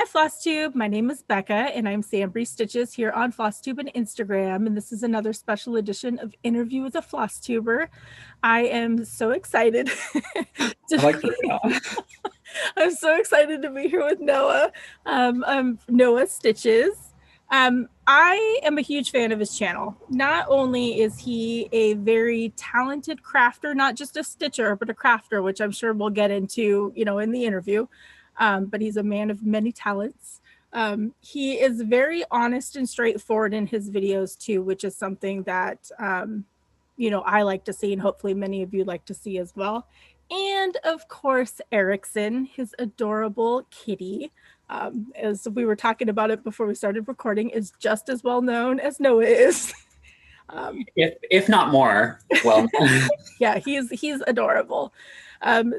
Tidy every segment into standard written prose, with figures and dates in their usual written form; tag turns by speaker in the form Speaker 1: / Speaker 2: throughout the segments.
Speaker 1: Flosstube. My name is Becca, and I'm SamBrie Stitches here on Flosstube and Instagram. And this is another special edition of Interview with a Flosstuber. I am so excited. I'm so excited to be here with Noah. Noah Stitches. I am a huge fan of his channel. Not only is he a very talented crafter, not just a stitcher, but a crafter, which I'm sure we'll get into, in the interview. But he's a man of many talents. He is very honest and straightforward in his videos too, which is something that, I like to see, and hopefully many of you like to see as well. And of course, Erickson, his adorable kitty, as we were talking about it before we started recording, is just as well known as Noah is.
Speaker 2: If not more, well.
Speaker 1: Yeah, he's adorable.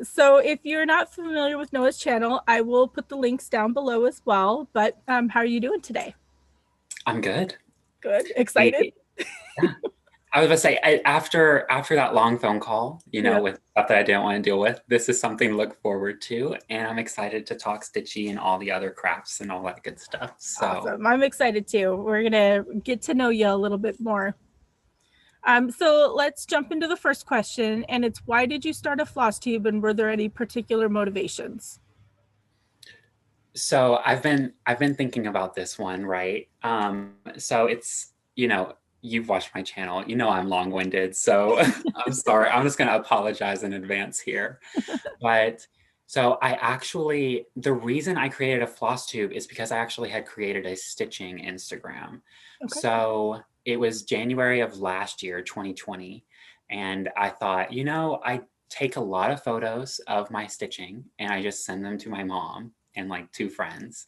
Speaker 1: So if you're not familiar with Noah's channel, I will put the links down below as well. But how are you doing today?
Speaker 2: I'm good.
Speaker 1: Good. Excited?
Speaker 2: Yeah. I was going to say, after that long phone call, with stuff that I didn't want to deal with, this is something to look forward to. And I'm excited to talk stitchy and all the other crafts and all that good stuff. So
Speaker 1: awesome. I'm excited too. We're going to get to know you a little bit more. So let's jump into the first question, and it's, why did you start a Flosstube, and were there any particular motivations?
Speaker 2: So I've been thinking about this one, right? So it's, you've watched my channel, I'm long-winded, so I'm sorry. I'm just going to apologize in advance here. But so the reason I created a Flosstube is because I actually had created a stitching Instagram. Okay. So it was January of last year, 2020. And I thought, I take a lot of photos of my stitching and I just send them to my mom and like 2 friends.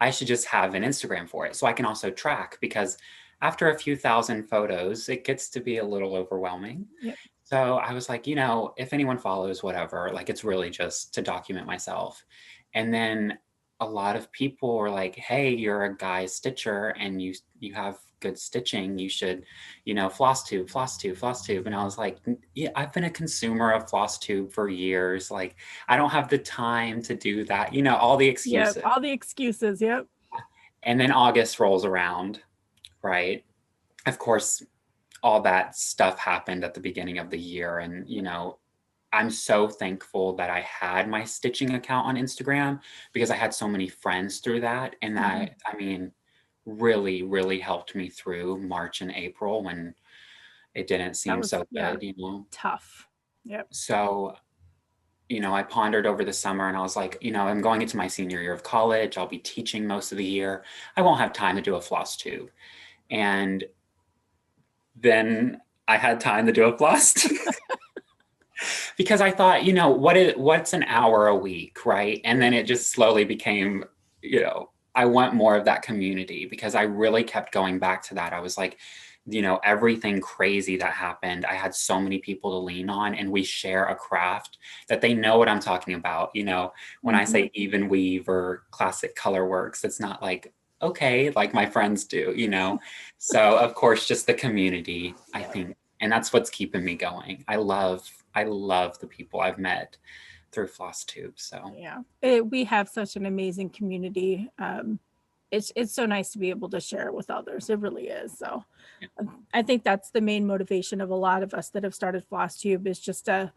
Speaker 2: I should just have an Instagram for it so I can also track, because after a few thousand photos, it gets to be a little overwhelming. Yep. So I was like, if anyone follows, whatever, like it's really just to document myself. And then a lot of people were like, hey, you're a guy stitcher and you have good stitching, you should, Flosstube. And I was like, yeah, I've been a consumer of Flosstube for years. Like, I don't have the time to do that. All the excuses.
Speaker 1: Yep, all the excuses, yep.
Speaker 2: And then August rolls around, right? Of course, all that stuff happened at the beginning of the year. And, I'm so thankful that I had my stitching account on Instagram, because I had so many friends through that. And that, really, really helped me through March and April when it didn't seem so good,
Speaker 1: Tough. Yep.
Speaker 2: So, I pondered over the summer and I was like, I'm going into my senior year of college. I'll be teaching most of the year. I won't have time to do a Flosstube. And then I had time to do a Flosstube. Because I thought, what's an hour a week, right? And then it just slowly became, I want more of that community, because I really kept going back to that. I was like, everything crazy that happened, I had so many people to lean on, and we share a craft that they know what I'm talking about. When I say even weave or classic color works, it's not like, okay, like my friends do, So of course, just the community, I think, and that's what's keeping me going. I love the people I've met through Flosstube. So
Speaker 1: yeah, we have such an amazing community. It's so nice to be able to share it with others. It really is. So I think that's the main motivation of a lot of us that have started Flosstube, is just to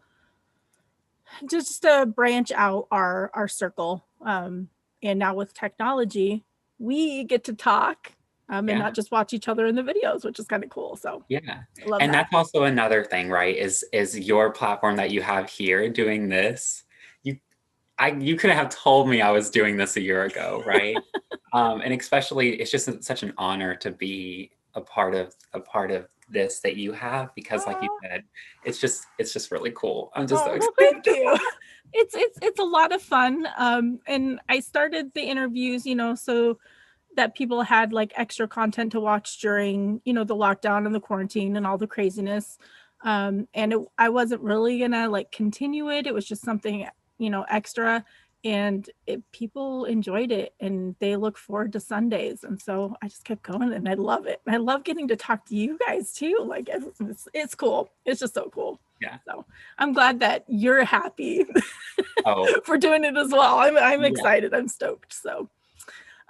Speaker 1: branch out our circle. And now with technology, we get to talk and not just watch each other in the videos, which is kind of cool. So
Speaker 2: yeah, and that's also another thing, right? Is your platform that you have here doing this. You could have told me I was doing this a year ago, right? And especially, it's just such an honor to be a part of this that you have, because like you said, it's just really cool. I'm just so excited.
Speaker 1: Thank you. It's a lot of fun. And I started the interviews, so that people had like extra content to watch during, the lockdown and the quarantine and all the craziness. And I wasn't really gonna like continue it. It was just something, extra, and people enjoyed it and they look forward to Sundays. And so I just kept going, and I love it. I love getting to talk to you guys too. Like it's cool. It's just so cool.
Speaker 2: Yeah.
Speaker 1: So I'm glad that you're happy for doing it as well. I'm excited. I'm stoked. So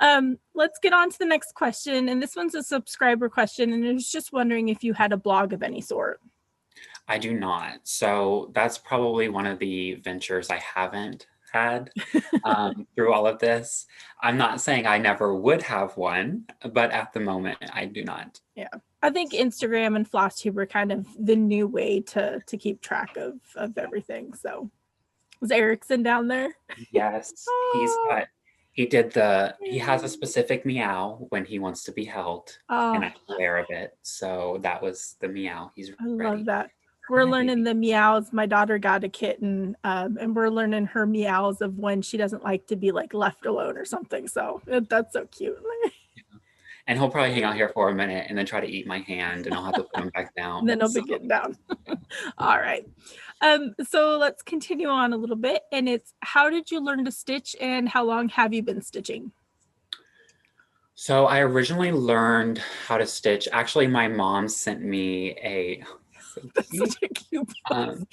Speaker 1: Let's get on to the next question. And this one's a subscriber question. And I was just wondering if you had a blog of any sort.
Speaker 2: I do not. So that's probably one of the ventures I haven't had through all of this. I'm not saying I never would have one, but at the moment I do not.
Speaker 1: Yeah. I think Instagram and Flosstube are kind of the new way to keep track of everything. So was Erickson down there?
Speaker 2: Yes,
Speaker 1: Oh,
Speaker 2: he has a specific meow when he wants to be held, and I'm aware of it. So that was the meow. He's
Speaker 1: I love
Speaker 2: ready.
Speaker 1: that. We're learning the meows. My daughter got a kitten, and we're learning her meows of when she doesn't like to be like left alone or something. So that's so cute.
Speaker 2: And he'll probably hang out here for a minute and then try to eat my hand, and I'll have to put him back down.
Speaker 1: And then he'll be getting down. All right. So let's continue on a little bit. And it's, how did you learn to stitch, and how long have you been stitching?
Speaker 2: So I originally learned how to stitch. Actually, my mom sent me a.
Speaker 1: That's such a cute post.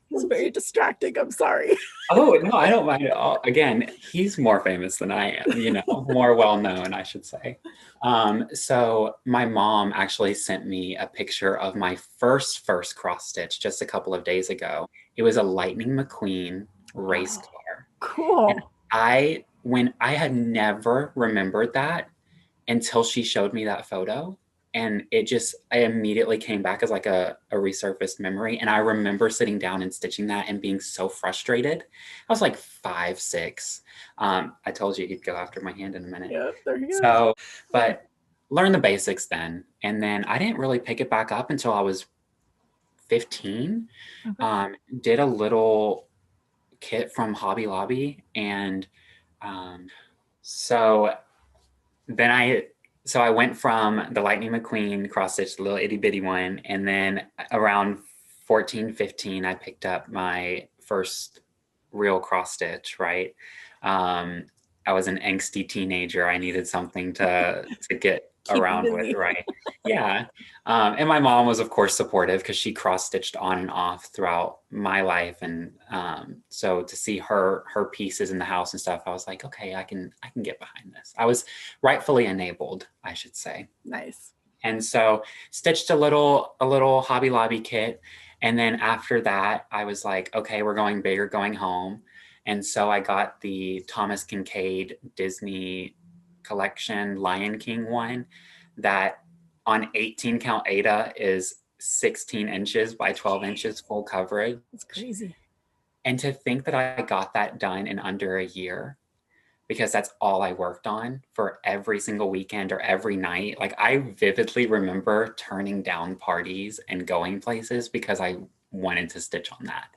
Speaker 1: It's very distracting. I'm sorry.
Speaker 2: Oh, no, I don't mind at all. Again, he's more famous than I am, more well known, I should say. So my mom actually sent me a picture of my first cross stitch just a couple of days ago. It was a Lightning McQueen race car.
Speaker 1: Cool.
Speaker 2: And when I had never remembered that until she showed me that photo. And I immediately came back as like a resurfaced memory. And I remember sitting down and stitching that and being so frustrated. I was like 5, 6. I told you he'd go after my hand in a minute.
Speaker 1: Yeah, there you go.
Speaker 2: So, but learn the basics then. And then I didn't really pick it back up until I was 15. Okay. Did a little kit from Hobby Lobby. And so I went from the Lightning McQueen cross stitch, the little itty bitty one. And then around 14, 15, I picked up my first real cross stitch, right? I was an angsty teenager. I needed something to get around with, right? Yeah. And my mom was, of course, supportive because she cross stitched on and off throughout my life. And so to see her pieces in the house and stuff, I was like, okay, I can get behind this. I was rightfully enabled, I should say.
Speaker 1: Nice.
Speaker 2: And so stitched a little Hobby Lobby kit. And then after that, I was like, okay, we're going big or going home. And so I got the Thomas Kincaid Disney collection Lion King one that on 18 count Aida is 16 inches by 12 inches full coverage.
Speaker 1: That's crazy.
Speaker 2: And to think that I got that done in under a year, because that's all I worked on for every single weekend or every night. Like I vividly remember turning down parties and going places because I wanted to stitch on that.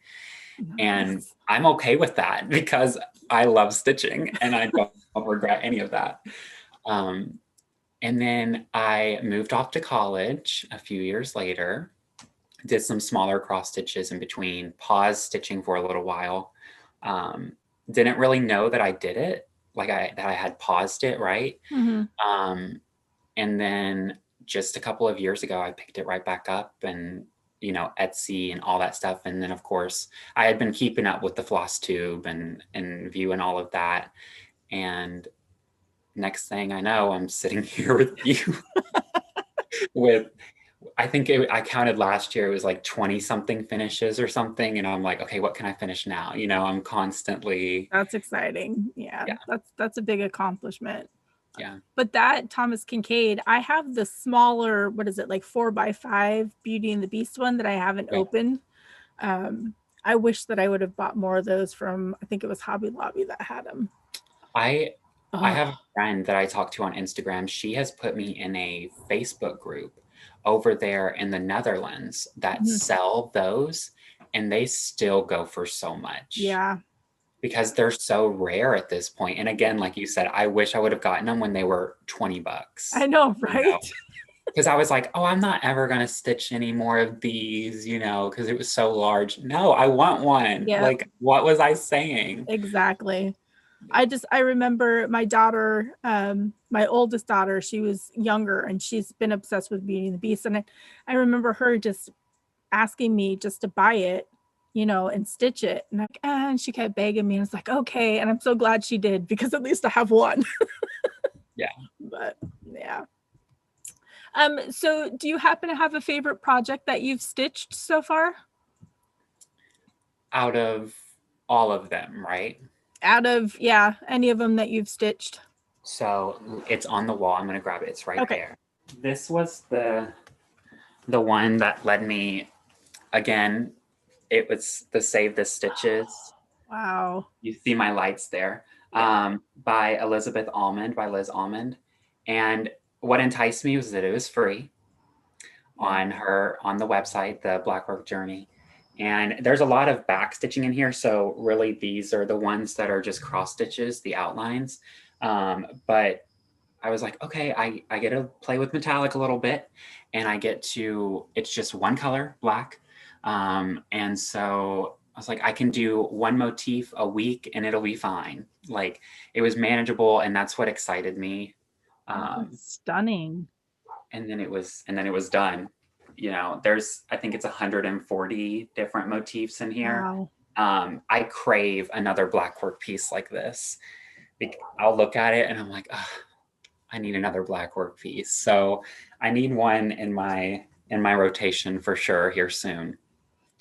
Speaker 2: Nice. And I'm okay with that because I love stitching and I don't regret any of that. And then I moved off to college a few years later, did some smaller cross stitches in between, paused stitching for a little while. Didn't really know that I did it, like that I had paused it, right? Mm-hmm. And then just a couple of years ago, I picked it right back up and Etsy and all that stuff. And then of course I had been keeping up with the Flosstube and viewing all of that. And next thing I know, I'm sitting here with you with, I think I counted last year, it was like 20 something finishes or something. And I'm like, okay, what can I finish now? I'm constantly.
Speaker 1: That's exciting. Yeah. That's a big accomplishment.
Speaker 2: Yeah.
Speaker 1: But that Thomas Kincaid, I have the smaller, what is it, like 4x5 Beauty and the Beast one that I haven't opened. I wish that I would have bought more of those from, I think it was Hobby Lobby that had them.
Speaker 2: I have a friend that I talk to on Instagram. She has put me in a Facebook group over there in the Netherlands that sell those, and they still go for so much.
Speaker 1: Yeah.
Speaker 2: Because they're so rare at this point. And again, like you said, I wish I would have gotten them when they were $20.
Speaker 1: I know, right?
Speaker 2: Because I was like, oh, I'm not ever going to stitch any more of these, because it was so large. No, I want one. Yeah. Like, what was I saying?
Speaker 1: Exactly. I remember my daughter, my oldest daughter, she was younger and she's been obsessed with Beauty and the Beast. And I remember her just asking me just to buy it, and stitch it. And she kept begging me. And it's like, okay. And I'm so glad she did, because at least I have one.
Speaker 2: Yeah.
Speaker 1: But yeah. So do you happen to have a favorite project that you've stitched so far?
Speaker 2: Out of all of them, right?
Speaker 1: Out of, yeah, any of them that you've stitched?
Speaker 2: So it's on the wall. I'm going to grab it. It's right
Speaker 1: Okay.
Speaker 2: there. This was the one that led me, again, it was the Save the Stitches.
Speaker 1: Wow.
Speaker 2: You see my lights there.
Speaker 1: Yeah.
Speaker 2: By Elizabeth Almond, by Liz Almond. And what enticed me was that it was free
Speaker 1: Yeah.
Speaker 2: on the website, the Blackwork Journey. And there's a lot of back stitching in here. So really these are the ones that are just cross stitches, the outlines. But I was like, okay, I get to play with metallic a little bit, and I get to, it's just one color, black. And so I was like, I can do one motif a week and it'll be fine. Like it was manageable, and that's what excited me.
Speaker 1: Oh,
Speaker 2: Um,
Speaker 1: that's stunning.
Speaker 2: and then it was done. You know, there's, I think it's 140 different motifs in here.
Speaker 1: Wow.
Speaker 2: I crave another black work piece like this. I'll look at it and I'm like, oh, I need another black work piece. So I need one in my rotation for sure here soon.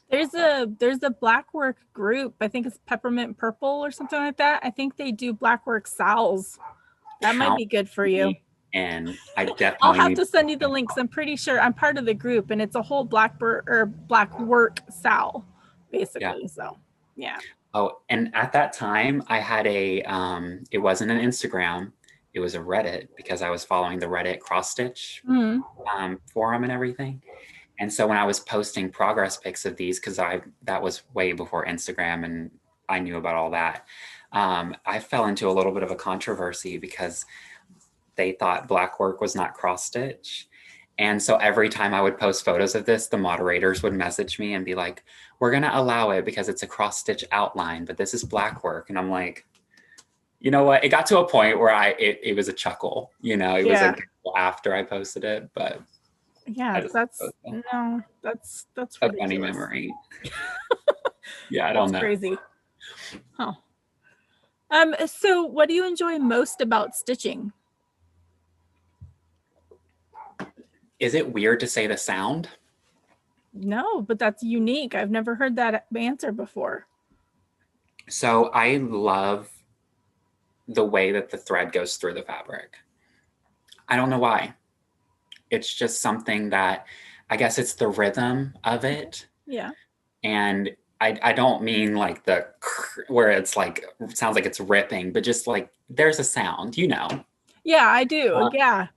Speaker 1: There's a blackwork group. I think it's Peppermint Purple or something like that. I think they do blackwork sowls. That might
Speaker 2: Count
Speaker 1: be good for you.
Speaker 2: and I
Speaker 1: I'll
Speaker 2: definitely
Speaker 1: have
Speaker 2: need
Speaker 1: to send you the links. I'm pretty sure I'm part of the group, and it's a whole black work sowl, basically.
Speaker 2: Yeah.
Speaker 1: So, yeah.
Speaker 2: Oh, and at that time I had a it wasn't an Instagram, it was a Reddit, because I was following the Reddit cross stitch forum and everything. And so when I was posting progress pics of these, because that was way before Instagram and I knew about all that, I fell into a little bit of a controversy because they thought black work was not cross stitch. And so every time I would post photos of this, the moderators would message me and be like, we're going to allow it because it's a cross stitch outline, but this is black work. And I'm like, you know what? It got to a point where it was a chuckle, you know, it was a giggle after I posted it, but
Speaker 1: yeah, that's
Speaker 2: a funny
Speaker 1: ridiculous.
Speaker 2: memory. Yeah, I
Speaker 1: That's
Speaker 2: don't know.
Speaker 1: crazy. Huh. So what do you enjoy most about stitching?
Speaker 2: Is it weird to say the sound?
Speaker 1: No, but that's unique. I've never heard that answer before.
Speaker 2: So I love the way that the thread goes through the fabric. I don't know why. It's just something that, I guess it's the rhythm of it.
Speaker 1: Yeah.
Speaker 2: And I don't mean like the where it's like it sounds like it's ripping, but just like there's a sound, you know.
Speaker 1: Yeah, I do. Yeah.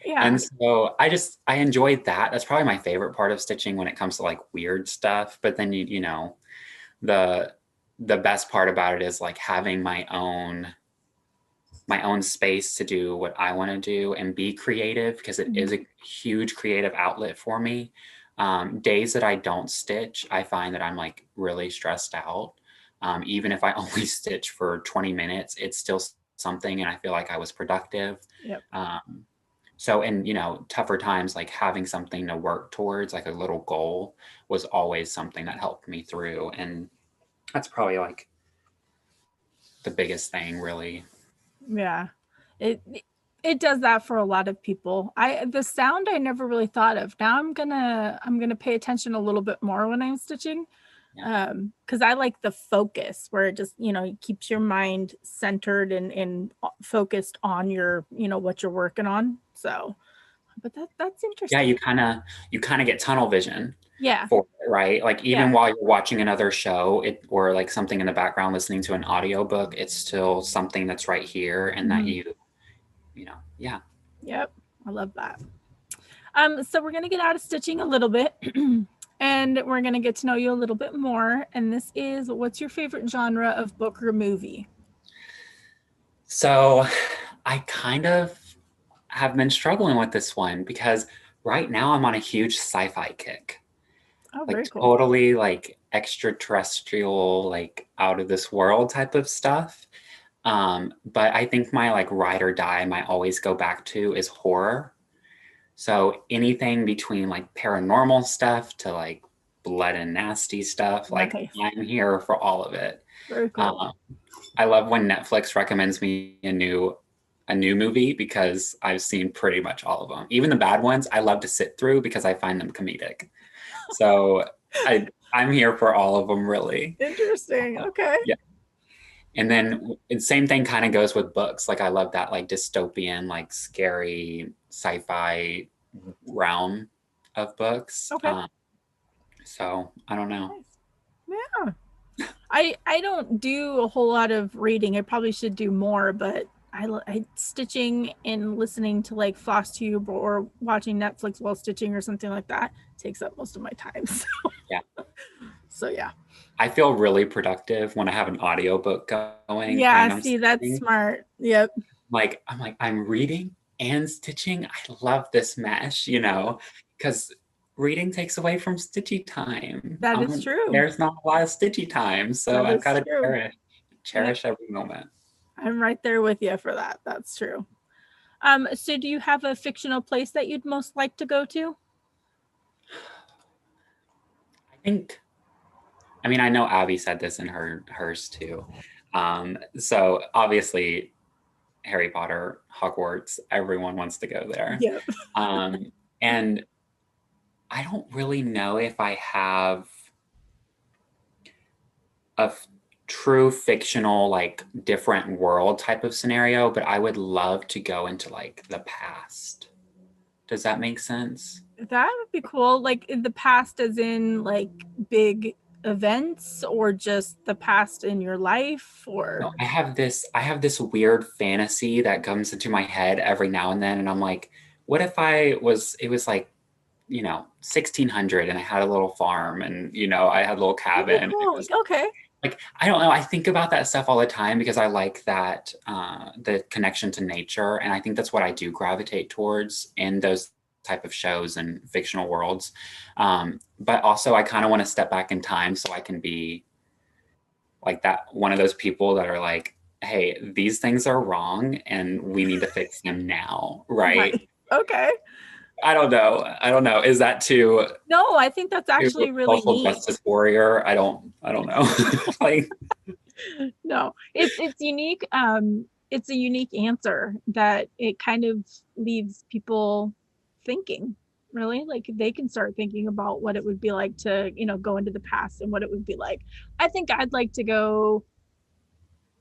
Speaker 1: Yeah.
Speaker 2: And so I enjoyed that. That's probably my favorite part of stitching when it comes to like weird stuff. But then you know, the best part about it is like having my own space to do what I want to do and be creative, because it is a huge creative outlet for me. Days that I don't stitch, I find that I'm like really stressed out. Even if I only stitch for 20 minutes, it's still something, and I feel like I was productive.
Speaker 1: Yep.
Speaker 2: So in, you know, tougher times, like having something to work towards, like a little goal, was always something that helped me through. And that's probably like the biggest thing, really.
Speaker 1: Yeah. It does that for a lot of people. The sound I never really thought of. Now I'm gonna pay attention a little bit more when I'm stitching.
Speaker 2: Yeah.
Speaker 1: Because I like the focus where it just, you know, it keeps your mind centered and focused on your, you know, what you're working on. So, but that's interesting.
Speaker 2: Yeah, you kind of get tunnel vision.
Speaker 1: Yeah.
Speaker 2: For it, right? Like even
Speaker 1: Yeah.
Speaker 2: while you're watching another show, or like something in the background, listening to an audiobook, it's still something that's right here, and that you know, yeah.
Speaker 1: Yep. I love that. So we're gonna get out of stitching a little bit. And we're going to get to know you a little bit more. And this is, what's your favorite genre of book or movie?
Speaker 2: So I kind of have been struggling with this one because right now I'm on a huge sci-fi kick.
Speaker 1: Oh,
Speaker 2: Like
Speaker 1: very cool.
Speaker 2: totally like extraterrestrial, like out of this world type of stuff. But I think my like ride or die, I always go back to, is horror. So anything between like paranormal stuff to like blood and nasty stuff, like
Speaker 1: Nice.
Speaker 2: I'm here for all of it.
Speaker 1: Very cool.
Speaker 2: I love when Netflix recommends me a new a new movie because I've seen pretty much all of them. Even the bad ones, I love to sit through because I find them comedic. So I'm here for all of them, really.
Speaker 1: Interesting. Okay.
Speaker 2: Yeah. And then same thing kind of goes with books. Like I love that like dystopian, like scary sci-fi realm of books.
Speaker 1: Okay.
Speaker 2: So I don't know.
Speaker 1: Nice. Yeah. I don't do a whole lot of reading. I probably should do more, but I stitching and listening to like Flosstube or watching Netflix while stitching or something like that takes up most of my time. So
Speaker 2: Yeah.
Speaker 1: so yeah.
Speaker 2: I feel really productive when I have an audiobook going
Speaker 1: Yeah,
Speaker 2: and I'm
Speaker 1: see, that's
Speaker 2: stitching.
Speaker 1: smart. Yep.
Speaker 2: I'm reading and stitching. I love this mesh, because reading takes away from stitchy time.
Speaker 1: That is true.
Speaker 2: There's not a lot of stitchy time, so
Speaker 1: That
Speaker 2: I've
Speaker 1: is
Speaker 2: got to
Speaker 1: true. Yep.
Speaker 2: cherish every moment.
Speaker 1: I'm right there with you for that. That's true. So do you have a fictional place that you'd most like to go to?
Speaker 2: I know Abby said this in hers too. So obviously Harry Potter, Hogwarts, everyone wants to go there.
Speaker 1: Yep.
Speaker 2: And I don't really know if I have a true fictional, like different world type of scenario, but I would love to go into like the past. Does that make sense?
Speaker 1: That would be cool. Like in the past, as in like big events, or just the past in your life, or
Speaker 2: No, I have this weird fantasy that comes into my head every now and then, and I'm like, what if it was like 1600 and I had a little farm and I had a little
Speaker 1: oh,
Speaker 2: cabin. It
Speaker 1: cool.
Speaker 2: was
Speaker 1: Okay.
Speaker 2: like, I don't know, I think about that stuff all the time because I like that the connection to nature, and I think that's what I do gravitate towards in those type of shows and fictional worlds. But also I kind of want to step back in time so I can be like that one of those people that are like, hey, these things are wrong and we need to fix them now, right?
Speaker 1: Right. Okay.
Speaker 2: I don't know. Is that too
Speaker 1: No, I think that's actually really
Speaker 2: social
Speaker 1: neat.
Speaker 2: justice warrior? I don't know. Like,
Speaker 1: No, it's unique. It's a unique answer that it kind of leaves people thinking, really. Like they can start thinking about what it would be like to, go into the past and what it would be like. I think I'd like to go,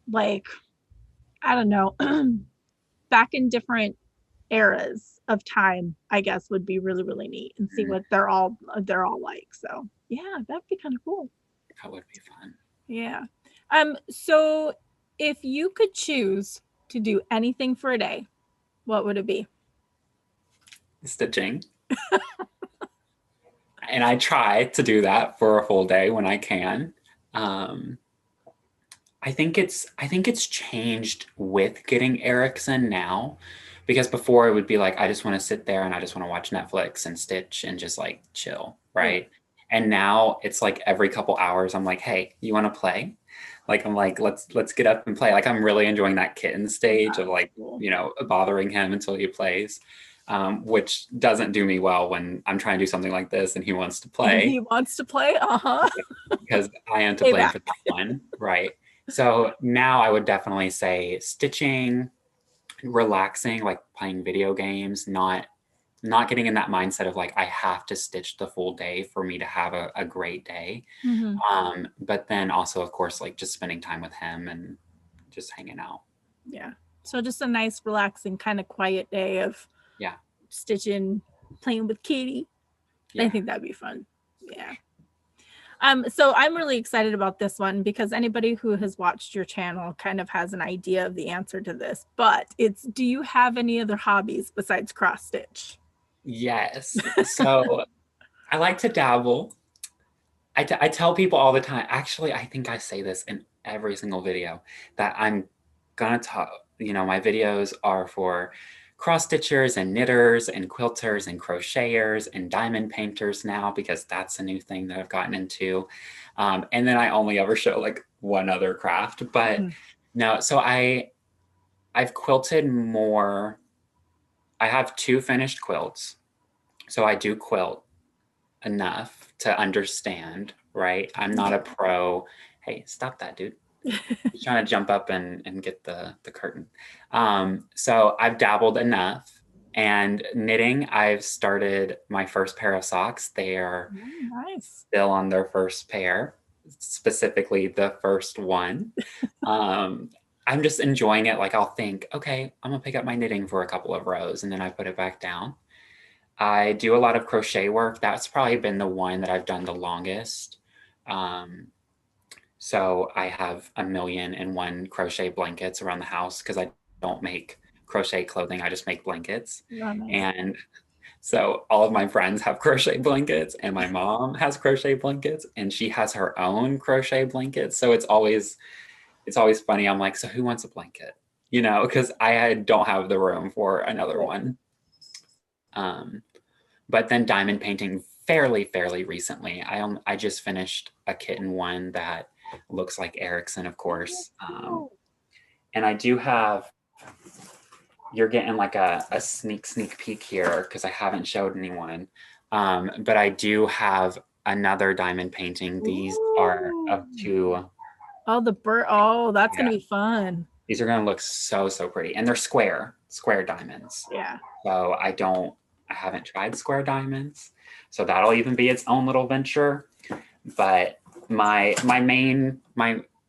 Speaker 1: like, I don't know, back in different eras of time, I guess would be really, really neat, and see what they're all like. So yeah, that'd be kind of cool.
Speaker 2: that would be fun.
Speaker 1: Yeah. So if you could choose to do anything for a day, what would it be?
Speaker 2: Stitching. And I try to do that for a full day when I can. Um, I think it's changed with getting Erickson now, because before it would be like I just want to sit there and I just want to watch Netflix and stitch and just like chill,
Speaker 1: Yeah.
Speaker 2: right? And now it's like every couple hours I'm like, hey, you want to play? Like I'm like, let's get up and play. Like I'm really enjoying that kitten stage of
Speaker 1: That's
Speaker 2: like,
Speaker 1: cool.
Speaker 2: bothering him until he plays. Which doesn't do me well when I'm trying to do something like this and he wants to
Speaker 1: And he
Speaker 2: play.
Speaker 1: wants to play. Uh-huh.
Speaker 2: Because I am to blame
Speaker 1: Payback.
Speaker 2: for that one, right? So now I would definitely say stitching, relaxing, like playing video games, not getting in that mindset of like I have to stitch the full day for me to have a great day.
Speaker 1: Mm-hmm.
Speaker 2: But then also, of course, like just spending time with him and just hanging out.
Speaker 1: Yeah. So just a nice, relaxing, kind of quiet day of
Speaker 2: Yeah.
Speaker 1: stitching, playing with Katie.
Speaker 2: Yeah.
Speaker 1: I think that'd be fun. Yeah. So I'm really excited about this one because anybody who has watched your channel kind of has an idea of the answer to this. But it's, do you have any other hobbies besides cross stitch?
Speaker 2: Yes. So I like to dabble. I tell people all the time, actually, I think I say this in every single video, that I'm gonna talk, my videos are for cross stitchers and knitters and quilters and crocheters and diamond painters now, because that's a new thing that I've gotten into. And then I only ever show like one other craft, but no, so I've quilted more. I have 2 finished quilts. So I do quilt enough to understand, right? I'm not a pro. Hey, stop that, dude. He's trying to jump up and get the curtain. So I've dabbled enough. And knitting, I've started my first pair of socks. They are
Speaker 1: Nice.
Speaker 2: still on their first pair, specifically the first one. I'm just enjoying it. Like I'll think, okay, I'm gonna pick up my knitting for a couple of rows and then I put it back down. I do a lot of crochet work. That's probably been the one that I've done the longest. So I have 1,000,001 crochet blankets around the house because I don't make crochet clothing. I just make blankets.
Speaker 1: Oh, nice.
Speaker 2: And so all of my friends have crochet blankets and my mom has crochet blankets and she has her own crochet blankets. So it's always funny. I'm like, so who wants a blanket? You know, because I don't have the room for another one. But then diamond painting fairly recently. I just finished a kitten one that looks like Erickson, of course. And I do have, you're getting like a sneak peek here because I haven't showed anyone. But I do have another diamond painting. These are up to
Speaker 1: oh, the bird. Oh, that's gonna be fun.
Speaker 2: These are gonna look so pretty, and they're square diamonds.
Speaker 1: Yeah.
Speaker 2: So I haven't tried square diamonds, so that'll even be its own little venture. But my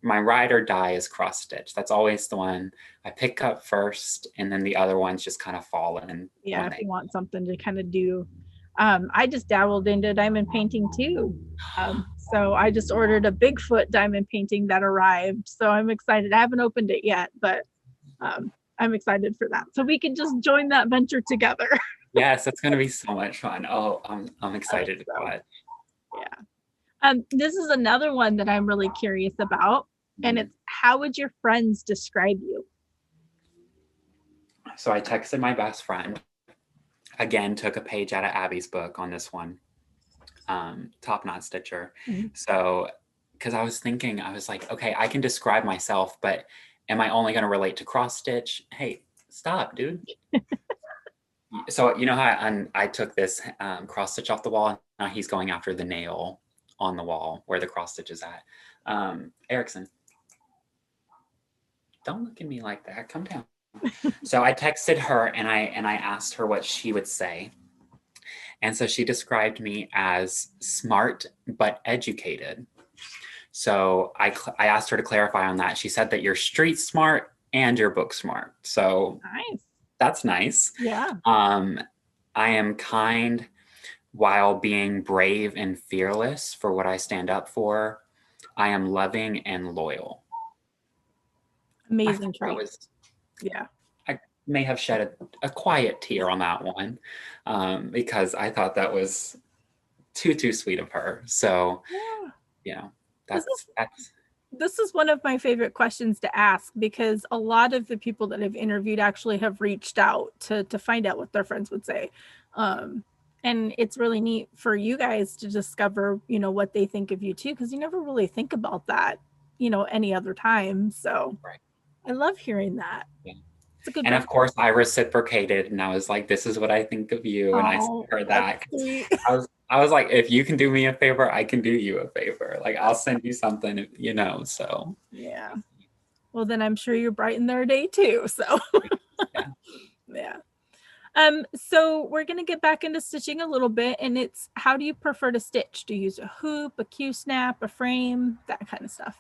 Speaker 2: ride or die is cross stitch. That's always the one I pick up first, and then the other ones just kind of fall in.
Speaker 1: Yeah, if you want something to kind of do. I just dabbled into diamond painting too. So I just ordered a Bigfoot diamond painting that arrived. So I'm excited. I haven't opened it yet, but I'm excited for that. So we can just join that venture together.
Speaker 2: Yes, that's going to be so much fun. Oh, I'm excited about it.
Speaker 1: Yeah. This is another one that I'm really curious about. And it's, how would your friends describe you?
Speaker 2: So I texted my best friend. Again, took a page out of Abby's book on this one. Top knot stitcher. So, because I was thinking, I was like, okay, I can describe myself, but am I only going to relate to cross stitch? Hey, stop, dude. So you know how I took this cross stitch off the wall, and now he's going after the nail on the wall where the cross stitch is at. Erickson, don't look at me like that. Come down. So I texted her and I asked her what she would say. And so she described me as smart but educated. So I asked her to clarify on that. She said that you're street smart and you're book smart. So
Speaker 1: nice.
Speaker 2: That's nice.
Speaker 1: Yeah.
Speaker 2: I am kind while being brave and fearless for what I stand up for. I am loving and loyal.
Speaker 1: Amazing trait. Yeah.
Speaker 2: I may have shed a quiet tear on that one because I thought that was too sweet of her. So, you know,
Speaker 1: this is one of my favorite questions to ask, because a lot of the people that I've interviewed actually have reached out to find out what their friends would say. And it's really neat for you guys to discover, you know, what they think of you too, because you never really think about that, you know, any other time. So I love hearing that.
Speaker 2: Yeah. And of course I reciprocated and I was like, this is what I think of you. And I heard that. I was like, if you can do me a favor, I can do you a favor. Like I'll send you something, you know, so.
Speaker 1: Yeah. Well, then I'm sure you're brighten their day too. So yeah. So we're going to get back into stitching a little bit, and it's, how do you prefer to stitch? Do you use a hoop, a Q-snap, a frame, that kind of stuff?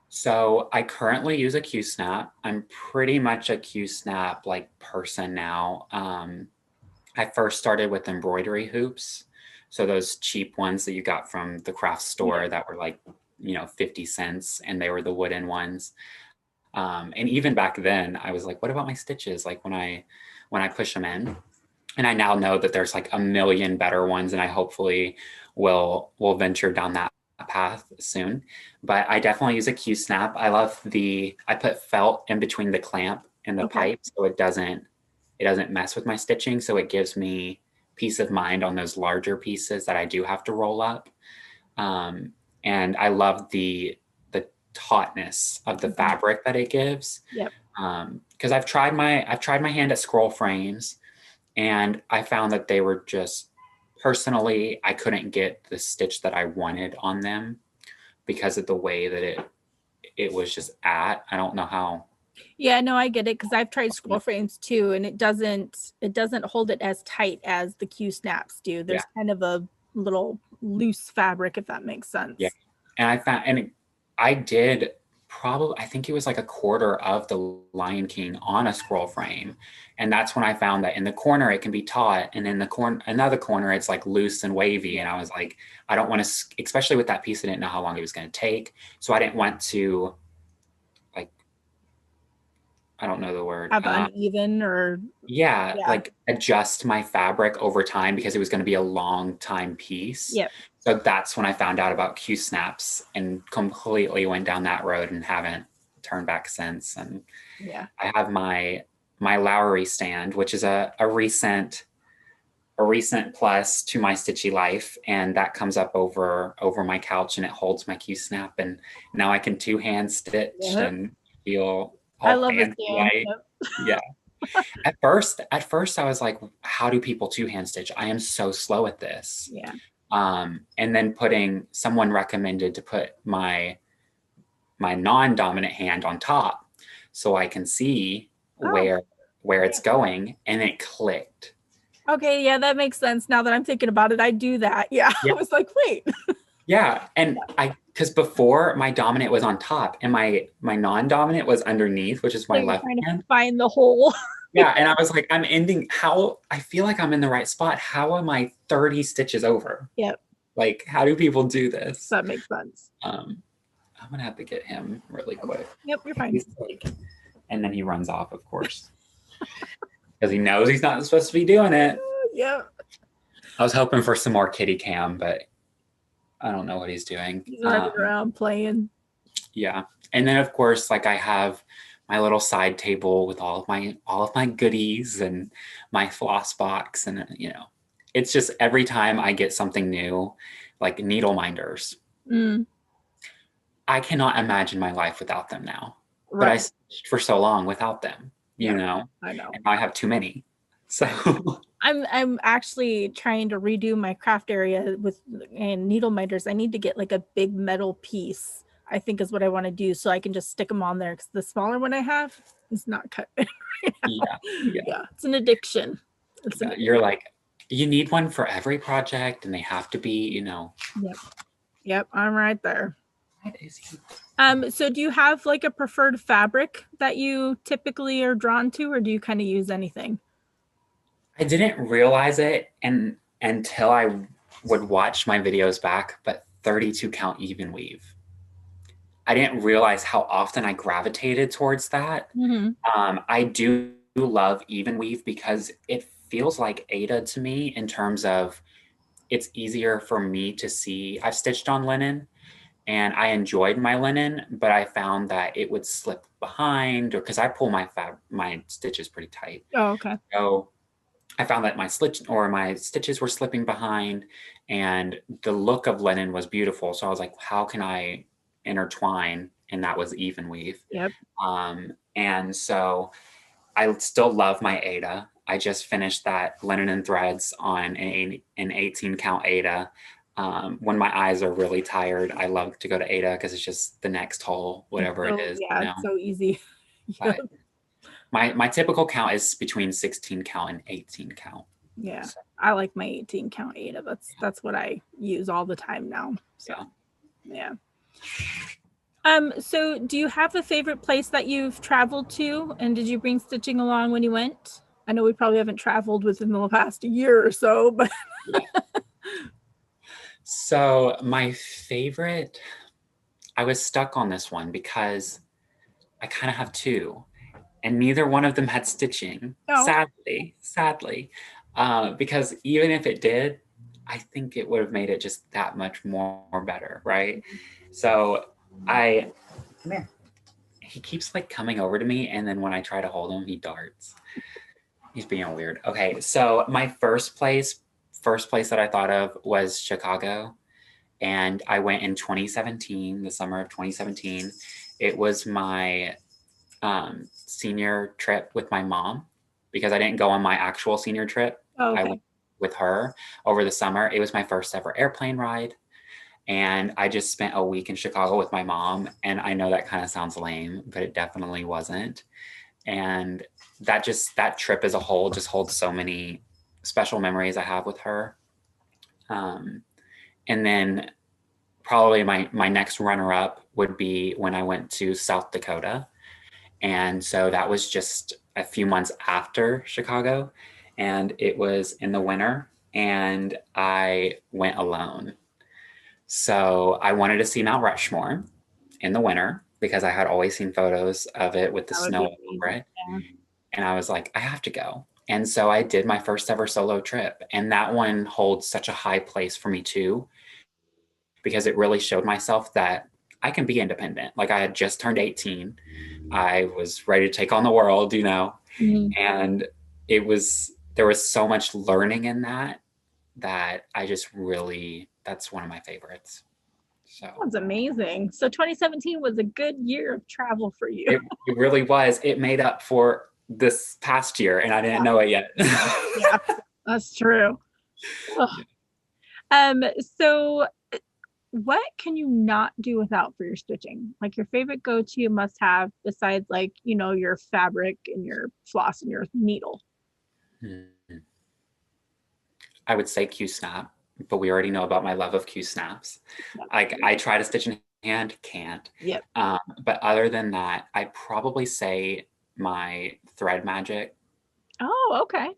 Speaker 2: So I currently use a Q-snap. I'm pretty much a Q-snap like person now. I first started with embroidery hoops. So those cheap ones that you got from the craft store that were like, you know, 50 cents, and they were the wooden ones. And even back then I was like, what about my stitches? Like when I push them in, and I now know that there's like a million better ones, and I hopefully will venture down that path soon. But I definitely use a Q-snap. I love I put felt in between the clamp and the pipe, so it doesn't mess with my stitching. So it gives me peace of mind on those larger pieces that I do have to roll up. And I love the tautness of the fabric that it gives.
Speaker 1: Yep.
Speaker 2: Because I've tried my hand at scroll frames, and I found that they were just, personally, I couldn't get the stitch that I wanted on them because of the way that it was just at. I don't know how.
Speaker 1: Yeah, no, I get it because I've tried scroll frames too, and it doesn't hold it as tight as the Q snaps do.
Speaker 2: Yeah,
Speaker 1: There's kind of a little loose fabric, if that makes
Speaker 2: yeah.
Speaker 1: sense.
Speaker 2: And I found, and I did probably, I think it was like a quarter of the Lion King on a scroll frame. And that's when I found that in the corner it can be taut, and in the corner, another corner, it's like loose and wavy. And I was like, I don't want to, especially with that piece, I didn't know how long it was going to take. So I didn't want to, like, I don't know the word.
Speaker 1: Have uneven or
Speaker 2: Yeah,
Speaker 1: yeah,
Speaker 2: like adjust my fabric over time because it was going to be a long time piece.
Speaker 1: yep,
Speaker 2: So that's when I found out about Q snaps and completely went down that road and haven't turned back since. And
Speaker 1: yeah.
Speaker 2: I have my Lowry stand, which is a recent plus to my stitchy life, and that comes up over my couch and it holds my Q snap, and now I can two-hand stitch
Speaker 1: Yep.
Speaker 2: and feel
Speaker 1: I
Speaker 2: all
Speaker 1: love a
Speaker 2: fancy
Speaker 1: stand.
Speaker 2: like.
Speaker 1: Yep.
Speaker 2: Yeah. At first I was like, how do people two-hand stitch? I am so slow at this.
Speaker 1: Yeah.
Speaker 2: And then someone recommended to put my non-dominant hand on top so I can see
Speaker 1: Oh,
Speaker 2: where it's going, and it clicked.
Speaker 1: okay. Yeah, that makes sense. Now that I'm thinking about it, I do that. Yeah. I
Speaker 2: Yeah.
Speaker 1: was like, wait.
Speaker 2: Yeah. And because before my dominant was on top and my non-dominant was underneath, which is
Speaker 1: So
Speaker 2: my
Speaker 1: you're
Speaker 2: left
Speaker 1: trying to
Speaker 2: hand.
Speaker 1: find the hole.
Speaker 2: Yeah. And I was like, I feel like I'm in the right spot. How am I 30 stitches over?
Speaker 1: Yep.
Speaker 2: Like, how do people do this?
Speaker 1: That makes sense.
Speaker 2: I'm gonna have to get him really quick.
Speaker 1: Yep, you're fine.
Speaker 2: He's like, and then he runs off, of course, because he knows he's not supposed to be doing it.
Speaker 1: Yep.
Speaker 2: I was hoping for some more kitty cam, but I don't know what he's doing.
Speaker 1: He's running around playing.
Speaker 2: Yeah, and then of course, like I have my little side table with all of my goodies and my floss box, and it's just every time I get something new, like needle minders.
Speaker 1: Mm,
Speaker 2: I cannot imagine my life without them now. But I
Speaker 1: right.
Speaker 2: stitched for so long without them,
Speaker 1: Yeah, I
Speaker 2: and
Speaker 1: know.
Speaker 2: now I have too many. So
Speaker 1: I'm actually trying to redo my craft area with and needle miters. I need to get like a big metal piece, I think is what I want to do, so I can just stick them on there because the smaller one I have is not cut right now.
Speaker 2: yeah,
Speaker 1: Yeah, it's an addiction. It's an
Speaker 2: you're like, you need one for every project, and they have to be,
Speaker 1: Yep. Yep, I'm right there.
Speaker 2: What is he?
Speaker 1: So do you have like a preferred fabric that you typically are drawn to, or do you kind of use anything?
Speaker 2: I didn't realize it until I would watch my videos back, but 32 count even weave. I didn't realize how often I gravitated towards that.
Speaker 1: Mm-hmm.
Speaker 2: I do love even weave because it feels like Ada to me in terms of it's easier for me to see. I've stitched on linen and I enjoyed my linen, but I found that it would slip behind, or because I pull my stitches pretty tight.
Speaker 1: Oh, okay.
Speaker 2: So I found that my stitches were slipping behind, and the look of linen was beautiful. So I was like, how can I intertwine? And that was even weave.
Speaker 1: Yep.
Speaker 2: And so I still love my Ada. I just finished that linen and threads on an 18 count Ada. When my eyes are really tired, I love to go to Ada because it's just the next hole, whatever it is.
Speaker 1: Yeah, it's so easy.
Speaker 2: But my typical count is between 16 count and 18 count.
Speaker 1: Yeah, so. I like my 18 count Ada. That's what I use all the time now. So yeah. So do you have a favorite place that you've traveled to, and did you bring stitching along when you went? I know we probably haven't traveled within the past year or so, but
Speaker 2: So my favorite, I was stuck on this one because I kind of have two, and neither one of them had stitching.
Speaker 1: no.
Speaker 2: Sadly, because even if it did, I think it would have made it just that much more better, right? So come here. He keeps like coming over to me, and then when I try to hold him, he darts. He's being weird. Okay, so my first place that I thought of was Chicago, and I went in 2017, the summer of 2017. It was my senior trip with my mom because I didn't go on my actual senior trip.
Speaker 1: Oh, okay.
Speaker 2: I went with her over the summer. It was my first ever airplane ride. And I just spent a week in Chicago with my mom. And I know that kind of sounds lame, but it definitely wasn't. And that trip as a whole just holds so many special memories I have with her. And then probably my next runner up would be when I went to South Dakota. And so that was just a few months after Chicago. And it was in the winter. And I went alone. So I wanted to see Mount Rushmore in the winter because I had always seen photos of it with the
Speaker 1: That would be
Speaker 2: snow over
Speaker 1: amazing.
Speaker 2: it. And I was like, I have to go. And so I did my first ever solo trip. And that one holds such a high place for me too, because it really showed myself that I can be independent. Like I had just turned 18. I was ready to take on the world, and there was so much learning in that I just really, that's one of my favorites. So
Speaker 1: That's amazing. So 2017 was a good year of travel for you.
Speaker 2: it really was. It made up for this past year, and I didn't know it yet.
Speaker 1: Yeah, that's true. So what can you not do without for your stitching? Like your favorite go-to must have besides like, your fabric and your floss and your needle.
Speaker 2: I would say Q snap, but we already know about my love of Q snaps. Like I try to stitch in hand, can't.
Speaker 1: Yep.
Speaker 2: But other than that, I probably say my thread magic.
Speaker 1: Oh, okay.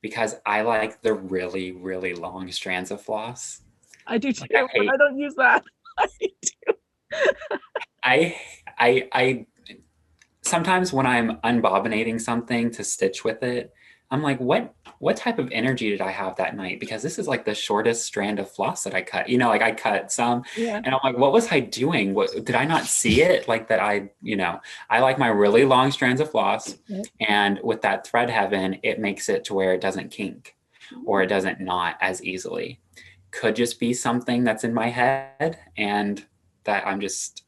Speaker 2: Because I like the really, really long strands of floss.
Speaker 1: I do too, but I don't use that. I do.
Speaker 2: I sometimes when I'm unbobbinating something to stitch with it, I'm like, what type of energy did I have that night? Because this is like the shortest strand of floss that I cut. Like I cut some, and I'm like, what was I doing? What did I not see it? Like that I like my really long strands of floss, and with that thread heaven, it makes it to where it doesn't kink or it doesn't knot as easily. Could just be something that's in my head and that I'm just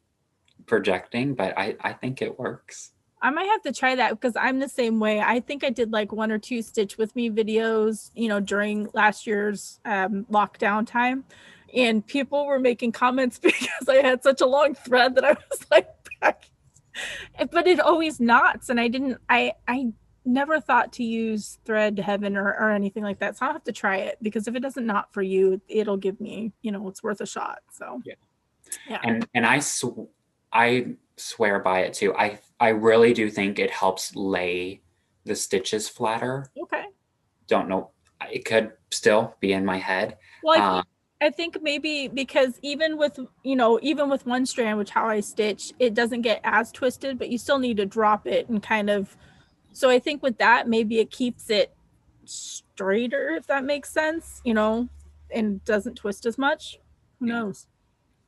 Speaker 2: projecting, but I think it works.
Speaker 1: I might have to try that because I'm the same way. I think I did like 1 or 2 stitch with me videos, during last year's lockdown time. And people were making comments because I had such a long thread that I was like, but it always knots. And I never thought to use thread heaven or anything like that. So I'll have to try it because if it doesn't knot for you, it'll give me, it's worth a shot. So
Speaker 2: yeah. And I swear by it too. I really do think it helps lay the stitches flatter.
Speaker 1: Okay.
Speaker 2: Don't know. It could still be in my head.
Speaker 1: Well, I think maybe because even with one strand, which how I stitch, it doesn't get as twisted, but you still need to drop it and kind of. So I think with that, maybe it keeps it straighter, if that makes sense, and doesn't twist as much. Who knows?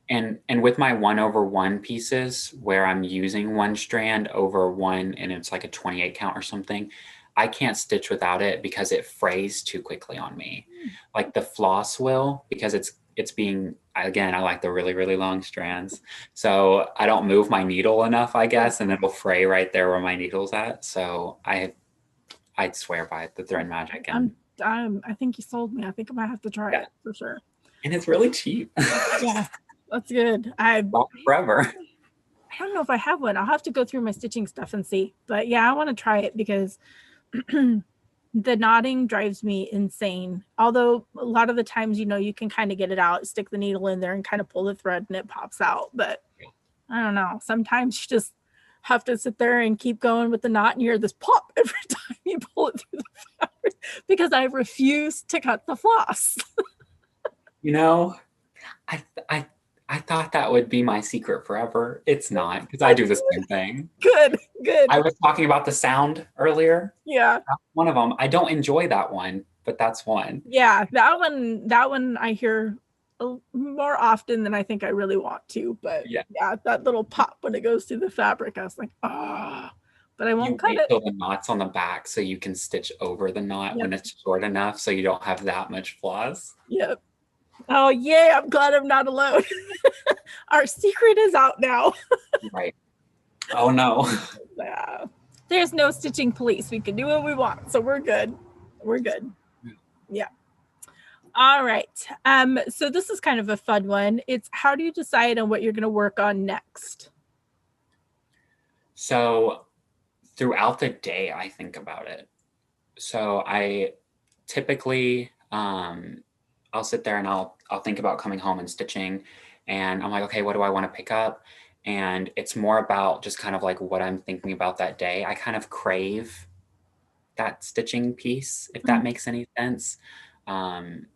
Speaker 2: And with my 1/1 pieces where I'm using one strand over one and it's like a 28 count or something, I can't stitch without it because it frays too quickly on me. Like the floss will, because it's being, again, I like the really, really long strands. So I don't move my needle enough, I guess, and it'll fray right there where my needle's at. So I'd swear by the thread magic. And
Speaker 1: I think you sold me. I think I might have to try it for sure.
Speaker 2: And it's really cheap.
Speaker 1: Yeah. That's good. I've
Speaker 2: forever.
Speaker 1: I don't know if I have one. I'll have to go through my stitching stuff and see. But yeah, I want to try it because the knotting drives me insane. Although a lot of the times, you can kind of get it out, stick the needle in there and kind of pull the thread and it pops out. But I don't know. Sometimes you just have to sit there and keep going with the knot and you hear this pop every time you pull it through the fabric because I refuse to cut the floss.
Speaker 2: I thought that would be my secret forever. It's not, because I do the same thing.
Speaker 1: Good.
Speaker 2: I was talking about the sound earlier.
Speaker 1: Yeah.
Speaker 2: That's one of them. I don't enjoy that one, but that's one.
Speaker 1: Yeah, that one I hear more often than I think I really want to. But yeah, that little pop when it goes through the fabric, I was like, oh, but I won't cut it.
Speaker 2: Till the knot's on the back so you can stitch over the knot when it's short enough so you don't have that much floss.
Speaker 1: Yep. Oh, yay. I'm glad I'm not alone. Our secret is out now.
Speaker 2: Right. Oh, no.
Speaker 1: Yeah. There's no stitching police. We can do what we want. So we're good. We're good. Yeah. All right. So this is kind of a fun one. It's how do you decide on what you're going to work on next?
Speaker 2: So throughout the day, I think about it. So I typically, I'll sit there and I'll think about coming home and stitching, and I'm like, okay, what do I want to pick up? And it's more about just kind of like what I'm thinking about that day. I kind of crave that stitching piece, if that makes any sense. Um,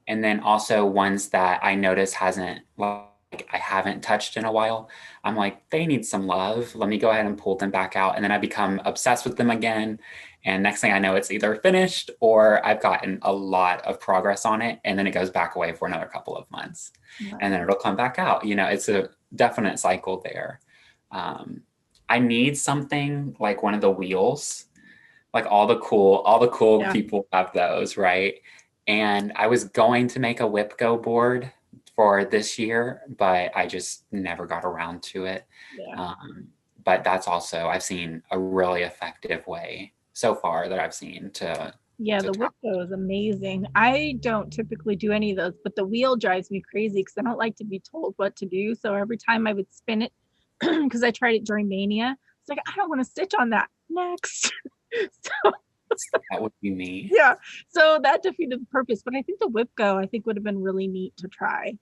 Speaker 2: and then also ones that I notice hasn't like I haven't touched in a while. I'm like, they need some love. Let me go ahead and pull them back out. And then I become obsessed with them again. And next thing I know, it's either finished or I've gotten a lot of progress on it. And then it goes back away for another couple of months.
Speaker 1: Yeah.
Speaker 2: And then it'll come back out. You know, it's a definite cycle there. I need something like one of the wheels, like all the cool
Speaker 1: Yeah.
Speaker 2: people have those, right? And I was going to make a whip go board for this year, but I just never got around to it.
Speaker 1: Yeah.
Speaker 2: But that's also I've seen a really effective way so far that I've seen to
Speaker 1: Yeah, the whip though is amazing. I don't typically do any of those, but the wheel drives me crazy because I don't like to be told what to do. So every time I would spin it, because I tried it during Mania, it's like I don't want to stitch on that. Next. So
Speaker 2: that would be me.
Speaker 1: yeah, so that defeated the purpose. But I think the whip go, I think would have been really neat to try.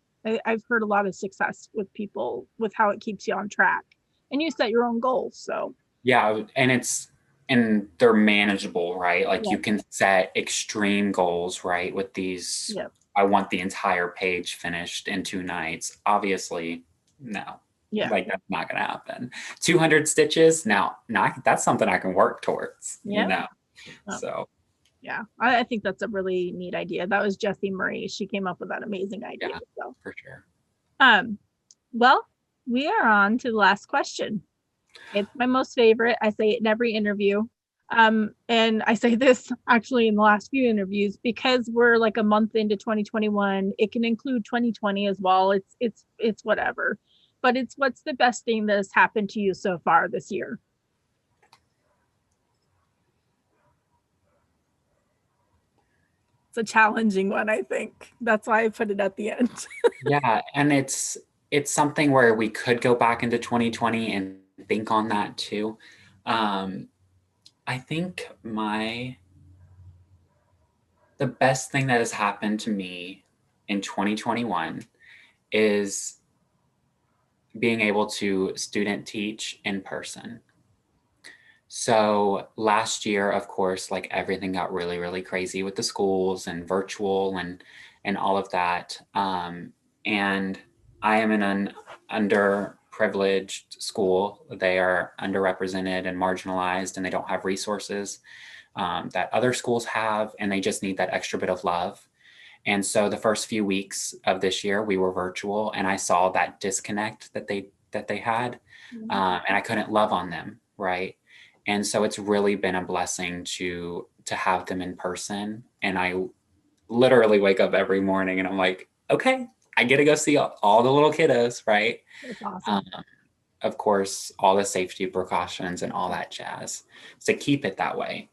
Speaker 1: I've heard a lot of success with people with how it keeps you on track, and you set your own goals. So
Speaker 2: Yeah, and they're manageable, right? Like
Speaker 1: yeah,
Speaker 2: you can set extreme goals, right? With these,
Speaker 1: yeah,
Speaker 2: I want the entire page finished in 2 nights. Obviously, no.
Speaker 1: yeah,
Speaker 2: Like that's not gonna happen. 200 stitches, now, not that's something I can work towards, you
Speaker 1: yeah.
Speaker 2: know.
Speaker 1: Oh,
Speaker 2: So
Speaker 1: yeah, I think that's a really neat idea. That was Jessie Marie. She came up with that amazing idea.
Speaker 2: yeah,
Speaker 1: So,
Speaker 2: for sure.
Speaker 1: um, well, we are on to the last question. It's my most favorite. I say it in every interview. And I say this actually in the last few interviews because we're like a month into 2021. It can include 2020 as well. It's whatever. But it's what's the best thing that has happened to you so far this year? It's a challenging one, I think. That's why I put it at the end.
Speaker 2: Yeah, and it's something where we could go back into 2020 and think on that too. Um, I think the best thing that has happened to me in 2021 is being able to student teach in person. So last year, of course, like everything got really, really crazy with the schools and virtual and all of that. And I am in an underprivileged school. They are underrepresented and marginalized, and they don't have resources that other schools have, and they just need that extra bit of love. And so the first few weeks of this year, we were virtual, and I saw that disconnect that they had, and I couldn't love on them, right? And so it's really been a blessing to have them in person. And I literally wake up every morning and I'm like, okay, I get to go see all the little kiddos, right?
Speaker 1: That's awesome.
Speaker 2: Um, of course, all the safety precautions and all that jazz to keep it that way.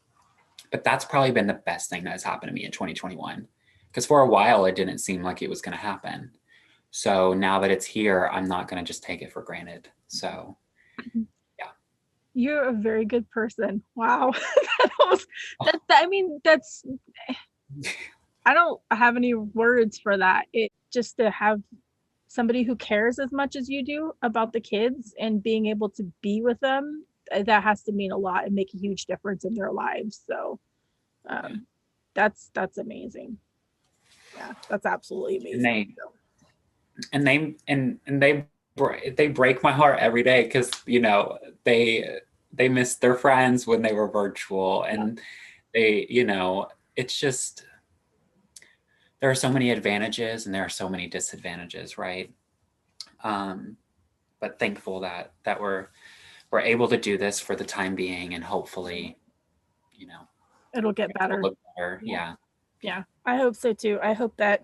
Speaker 2: But that's probably been the best thing that has happened to me in 2021. Because for a while, it didn't seem like it was going to happen. So now that it's here, I'm not going to just take it for granted. So, yeah.
Speaker 1: You're a very good person. Wow. I mean, that's, I don't have any words for that. It just to have somebody who cares as much as you do about the kids and being able to be with them, that has to mean a lot and make a huge difference in their lives. So,
Speaker 2: Yeah.
Speaker 1: um, that's amazing. Yeah, that's absolutely
Speaker 2: And
Speaker 1: amazing.
Speaker 2: they and they and they break my heart every day because they missed their friends when they were virtual,
Speaker 1: Yeah,
Speaker 2: and it's just there are so many advantages and there are so many disadvantages, right? um but thankful that we're able to do this for the time being, and hopefully you know
Speaker 1: it'll get
Speaker 2: it'll
Speaker 1: better.
Speaker 2: look better.
Speaker 1: Yeah,
Speaker 2: Yeah.
Speaker 1: yeah. I hope so too. I hope that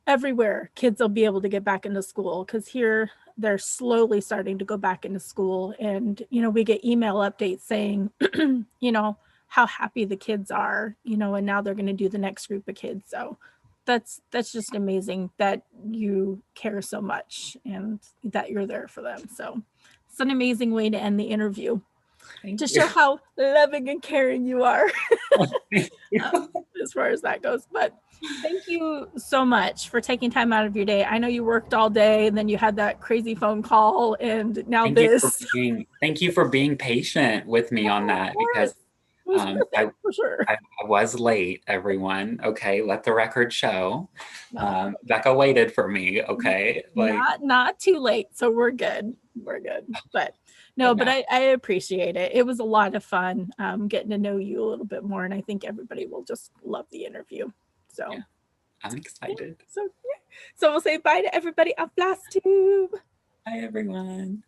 Speaker 1: everywhere kids will be able to get back into school because here they're slowly starting to go back into school, and we get email updates saying how happy the kids are, and now they're going to do the next group of kids. So that's just amazing that you care so much and that you're there for them. So it's an amazing way to end the interview,
Speaker 2: Thank
Speaker 1: to
Speaker 2: you.
Speaker 1: show how loving and caring you are.
Speaker 2: Thank you.
Speaker 1: As far as that goes. But thank you so much for taking time out of your day. I know you worked all day and then you had that crazy phone call and now this.
Speaker 2: Thank you for being patient with me on that, because
Speaker 1: It was worth
Speaker 2: I,
Speaker 1: it for sure.
Speaker 2: I was late, everyone. Okay, let the record show.
Speaker 1: No,
Speaker 2: Becca waited for me. Okay, like
Speaker 1: not too late, so we're good. We're good. But no,
Speaker 2: but
Speaker 1: but
Speaker 2: no,
Speaker 1: I appreciate it. It was a lot of fun getting to know you a little bit more, and I think everybody will just love the interview. So
Speaker 2: yeah, I'm
Speaker 1: yeah,
Speaker 2: excited.
Speaker 1: so we'll say bye to everybody on Flosstube.
Speaker 2: Bye, everyone.